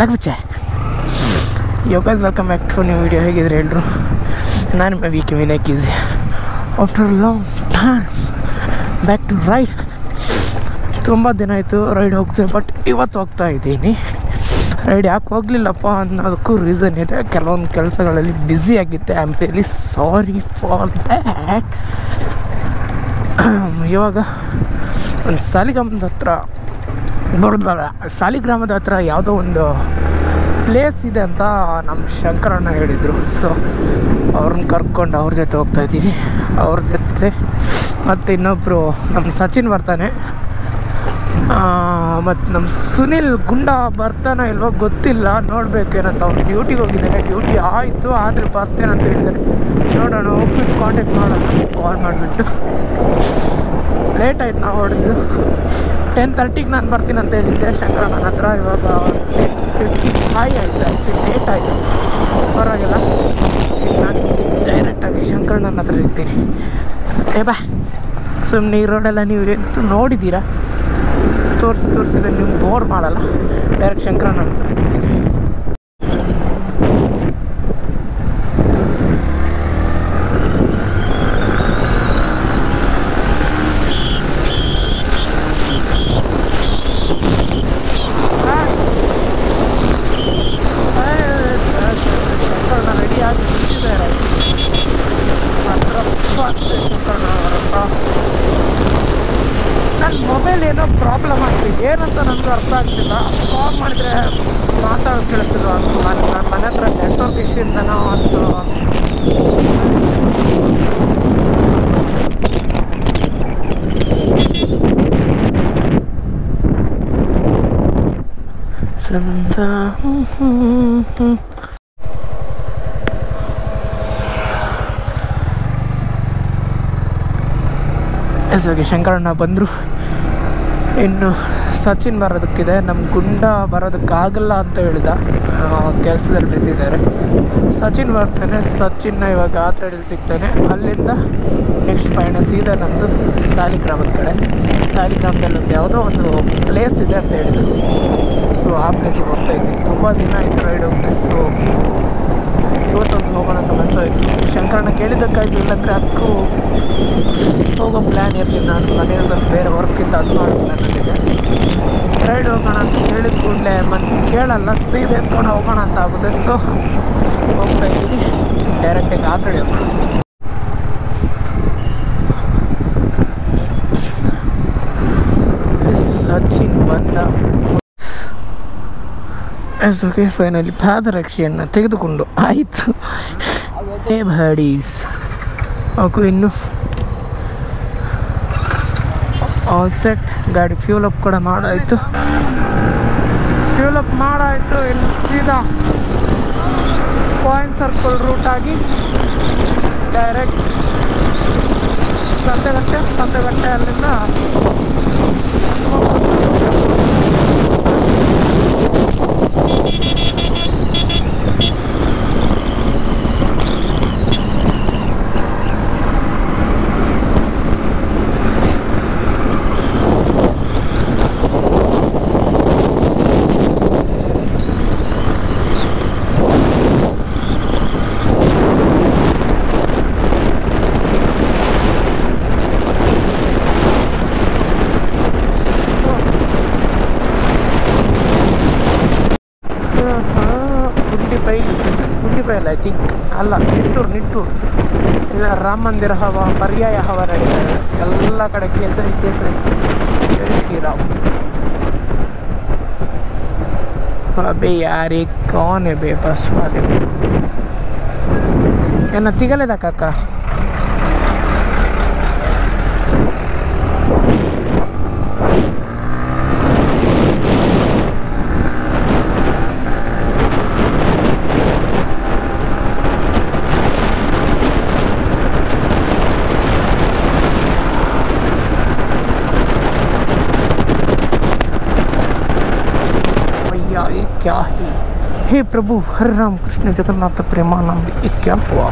ಲಗ್ಬಿಚ್ಚೆ ಯೋಗಾಸ್ welcome back to new video. ಹೇಗಿದ್ರೆ ಎಲ್ಲರೂ, ನಾನು ವಿ ಕೆ ವಿನಯ್ ಈಸಿ after long time back to ride. ತುಂಬ ದಿನ ಆಯಿತು ರೈಡ್ ಹೋಗ್ತೇವೆ, ಬಟ್ ಇವತ್ತು ಹೋಗ್ತಾ ಇದ್ದೀನಿ. ರೈಡ್ ಯಾಕೆ ಹೋಗಲಿಲ್ಲಪ್ಪ ಅನ್ನೋದಕ್ಕೂ ರೀಸನ್ ಇದೆ. ಕೆಲವೊಂದು ಕೆಲಸಗಳಲ್ಲಿ ಬ್ಯುಸಿ ಆಗಿದ್ದೆ. I am really sorry for that. ಇವಾಗ ಒಂದು ಸಾಲಿಗ್ರಾಮದ ಹತ್ರ ಯಾವುದೋ ಒಂದು ಪ್ಲೇಸ್ ಇದೆ ಅಂತ ನಮ್ಮ ಶಂಕರಣ್ಣ ಹೇಳಿದರು. ಸೊ ಅವ್ರನ್ನ ಕರ್ಕೊಂಡು ಅವ್ರ ಜೊತೆ ಹೋಗ್ತಾಯಿದ್ದೀನಿ. ಅವ್ರ ಜೊತೆ ಮತ್ತು ಇನ್ನೊಬ್ಬರು ನಮ್ಮ ಸಚಿನ್ ಬರ್ತಾನೆ, ಮತ್ತು ನಮ್ಮ ಸುನಿಲ್ ಗುಂಡ ಬರ್ತಾನೋ ಇಲ್ವೋ ಗೊತ್ತಿಲ್ಲ, ನೋಡಬೇಕೇನಂತ. ಅವ್ನು ಡ್ಯೂಟಿಗೆ ಹೋಗಿದ್ದಾನೆ. ಡ್ಯೂಟಿ ಆಯಿತು, ಆದರೆ ಬರ್ತೇನಂತ ಹೇಳಿದ್ದಾರೆ. ನೋಡೋಣ, ಹೋಗ್ಬಿಟ್ಟು ಕಾಂಟ್ಯಾಕ್ಟ್ ಮಾಡೋಣ, ಕಾಲ್ ಮಾಡಿಬಿಟ್ಟು. ಲೇಟ್ ಆಯ್ತು ನಾವು ಹೊಡೆದು. 10:30ಗೆ ನಾನು ಬರ್ತೀನಿ ಅಂತ ಹೇಳಿದ್ದೆ ಶಂಕರಣ್ಣನ ಹತ್ರ. ಇವಾಗ 10:55 ಆಯಿತು. ಆ್ಯಕ್ಚುಲಿ ಲೇಟ್ ಆಯಿತು, ಪರವಾಗಿಲ್ಲ. ನಾನು ಡೈರೆಕ್ಟಾಗಿ ಶಂಕರಣ್ಣನ ಹತ್ರ ಸಿಗ್ತೀನಿ. ಬಾ, ಸುಮ್ಮನೆ ಈ ರೋಡೆಲ್ಲ ನೀವು ಎಂತೂ ನೋಡಿದ್ದೀರಾ, ತೋರಿಸಿದ್ರೆ ನೀವು ಬೋರ್ ಮಾಡಲ್ಲ. ಡೈರೆಕ್ಟ್ ಶಂಕರಣ್ಣನ ಹತ್ರ ಸಿಗ್ತೀನಿ. ನನ್ನ ಮೊಬೈಲ್ ಏನೋ ಪ್ರಾಬ್ಲಮ್ ಆಗ್ತಿದೆ, ಏನಂತ ನನಗೂ ಅರ್ಥ ಆಗ್ತಿಲ್ಲ. ಕಾಲ್ ಮಾಡಿದರೆ ಮಾತಾಡೋದು ಕೇಳ್ತಿಲ್ಲ. ನನ್ನ ಮನೆ ಹತ್ರ ನೆಟ್ವರ್ಕ್ ಇಶ್ಯೂಯಿಂದನೋ ಅಂತ. ಎಸ್ವಾಗಿ ಶಂಕರಣ್ಣ ಬಂದರು. ಇನ್ನು ಸಚಿನ್ ಬರೋದಕ್ಕಿದೆ. ನಮ್ಮ ಗುಂಡ ಬರೋದಕ್ಕಾಗಲ್ಲ ಅಂತ ಹೇಳಿದ, ಕೆಲಸದಲ್ಲಿ ಬ್ಯುಸಿ ಇದ್ದಾರೆ. ಸಚಿನ್ ಬರ್ತಾನೆ. ಸಚಿನ್ನ ಇವಾಗ ಆತ್ರೇಡಲ್ಲಿ ಸಿಗ್ತಾನೆ. ಅಲ್ಲಿಂದ ನೆಕ್ಸ್ಟ್ ಪಯಣ ಸೀದಾ ನಮ್ಮದು ಸಾಲಿಗ್ರಾಮದ ಕಡೆ. ಸಾಲಿಗ್ರಾಮದಲ್ಲಿ ಒಂದು ಯಾವುದೋ ಒಂದು ಪ್ಲೇಸ್ ಇದೆ ಅಂತ ಹೇಳಿದರು. ಸೊ ಆ ಪ್ಲೇಸಿಗೆ ಹೋಗ್ತಾ ಇದ್ದೀನಿ. ತುಂಬ ದಿನ ಆಯಿತು ರೈಡ್ ಹೋಗ್ತಾ. ಸೊ ಇವತ್ತೊಂದು ಹೋಗೋಣ ಅಂತ ಮನಸ್ಸಾಯಿತು. ಶಂಕರಣ್ಣ ಕೇಳಿದ್ದಕ್ಕಾಯ್ತು, ಇಲ್ಲಾಂದರೆ ಅದಕ್ಕೂ ಹೋಗೋ ಪ್ಲ್ಯಾನ್ ಇರಲಿಲ್ಲ. ನಾನು ಮನೆಯಲ್ಲಿ ಸ್ವಲ್ಪ ಬೇರೆ ವರ್ಕಿಂದ ಅದು ಮಾಡೋ ಪ್ಲ್ಯಾನ್ ಇದೆ. ರೈಡ್ ಹೋಗೋಣ ಅಂತ ಹೇಳಿದ ಕೂಡಲೇ ಮನಸ್ಸಿಗೆ ಕೇಳಲ್ಲ, ಸೀದೆ ಎತ್ಕೊಂಡು ಹೋಗೋಣ ಅಂತ ಆಗುತ್ತೆ. ಸೊ ಹೋಗ್ತಾ ಇದ್ದೀನಿ. ಡೈರೆಕ್ಟಾಗಿ ಆತ್ರೇಡಿ ಹೋಗೋಣ. ಸಚಿನ್ ಬಂದ. ಓಕೆ, ಫೈನಲಿ ಪಾದರಕ್ಷೆಯನ್ನು ತೆಗೆದುಕೊಂಡು ಆಯಿತು. ಬಾಡೀಸ್ ಓಕೆ, ಇನ್ನು ಆಲ್ ಸೆಟ್. ಗಾಡಿ ಫ್ಯೂಲ್ ಅಪ್ ಕೂಡ ಮಾಡಾಯಿತು. ಇನ್ನು ಸೀದಾ ಕಾಯಿನ್ ಸರ್ಕಲ್ ರೂಟಾಗಿ ಡೈರೆಕ್ಟ್ ಸಂತೆಗಟ್ಟೆ ಅಲ್ಲಿಂದ ಗುಂಡಿಪೈಲ್ ಐ ಥಿಂಕ್, ಅಲ್ಲ ನಿಟ್ಟೂರು ಇಲ್ಲ, ರಾಮ ಮಂದಿರ ಹವ, ಪರ್ಯಾಯ ಹವ ನಡೀತಾರೆ ಎಲ್ಲ ಕಡೆ. ಕೇಸರಿ ಜೈ ಶ್ರೀರಾಮ್. अबे यार ये कौन है बे बस वाले? ಏನ ತಿಗಲೇದ ಕಾಕ? क्या है? हे प्रभु हरे राम कृष्ण जगन्नाथ प्रेमानंद, ये क्या हुआ?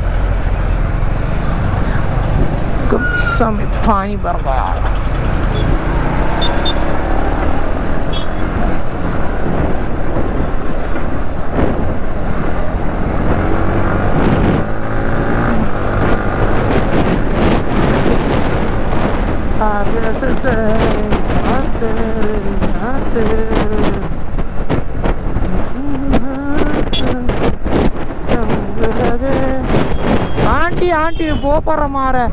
गुस्सा में पानी भर गया. आंटी आंटी वो पर हमारा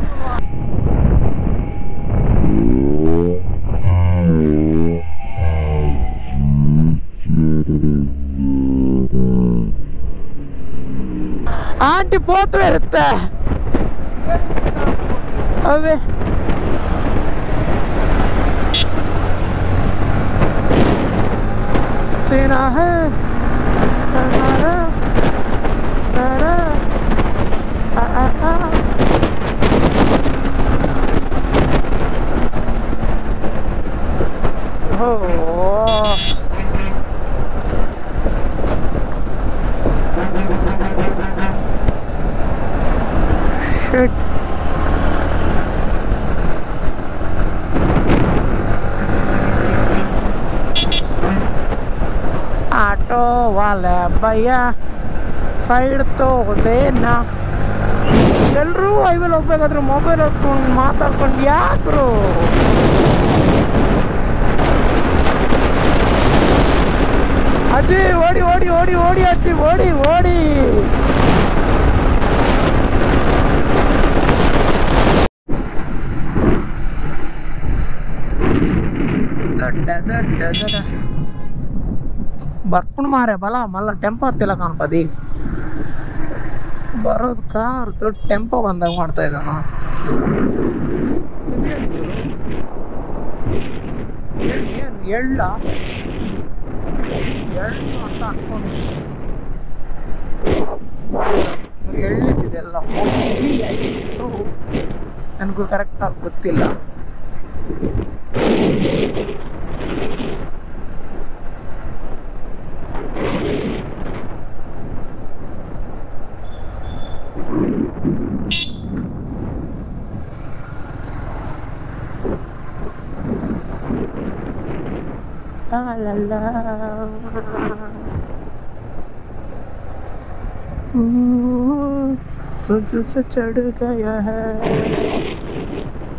आंटी पोतू इरुत्ते अवे सीना है हमारा तारा Shit. ऑटो वाले भैया साइड तो देना ಎಲ್ಲರೂ ಹೈವೇಲಿ ಹೋಗ್ಬೇಕಾದ್ರೆ ಮೊಬೈಲ್ ಹೊತ್ಕೊಂಡು ಮಾತಾಡ್ಕೊಂಡು ಯಾಕ್ರು ಅಜ್ಜಿ ಓಡಿ ಓಡಿ ಓಡಿ ಓಡಿ ಅಜ್ಜಿ ಓಡಿ ಓಡಿ ದೊಡ್ಡ ದೊಡ್ಡ ದೊಡ್ಡ ಬರ್ಕೊಂಡು ಮಾರೆ ಬಲ ಮಲ್ಲ ಟೆಂಪೋ ಹತ್ತಿಲ್ಲ ಕಾಣ್ಪದಿ ಬರೋದು ಕಾರ್ ದೊಡ್ಡ ಟೆಂಪೋ ಬಂದಾಗ ಮಾಡ್ತಾ ಇದ್ದಾನ ಏನು ಎಳ್ಳ ಎಳ್ಳು ಅಂತ ಅನ್ಕೊಂಡು ಎಳ್ಳಿದೆಲ್ಲ ಸೊ ನನಗೂ ಕರೆಕ್ಟಾಗಿ ಗೊತ್ತಿಲ್ಲ la la तुझ से चढ़ गया है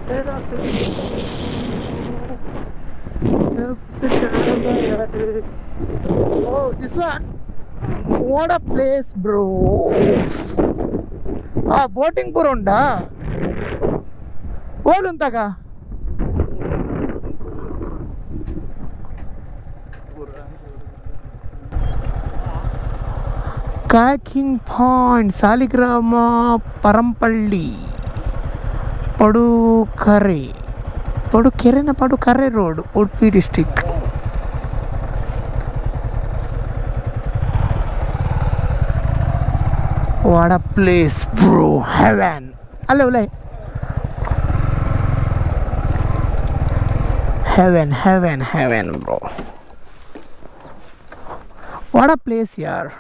तेरा जब से चढ़ गया है oh this one what a place bro boating pura unda voluntaga kayaking point Saligrama Parampalli ಪಡುಕೆರೆನ Padukere road Udupi district what a place bro heaven ಅಲ್ಲೇ ಒಳ್ಳೆ heaven heaven heaven bro what a place ಯಾರ್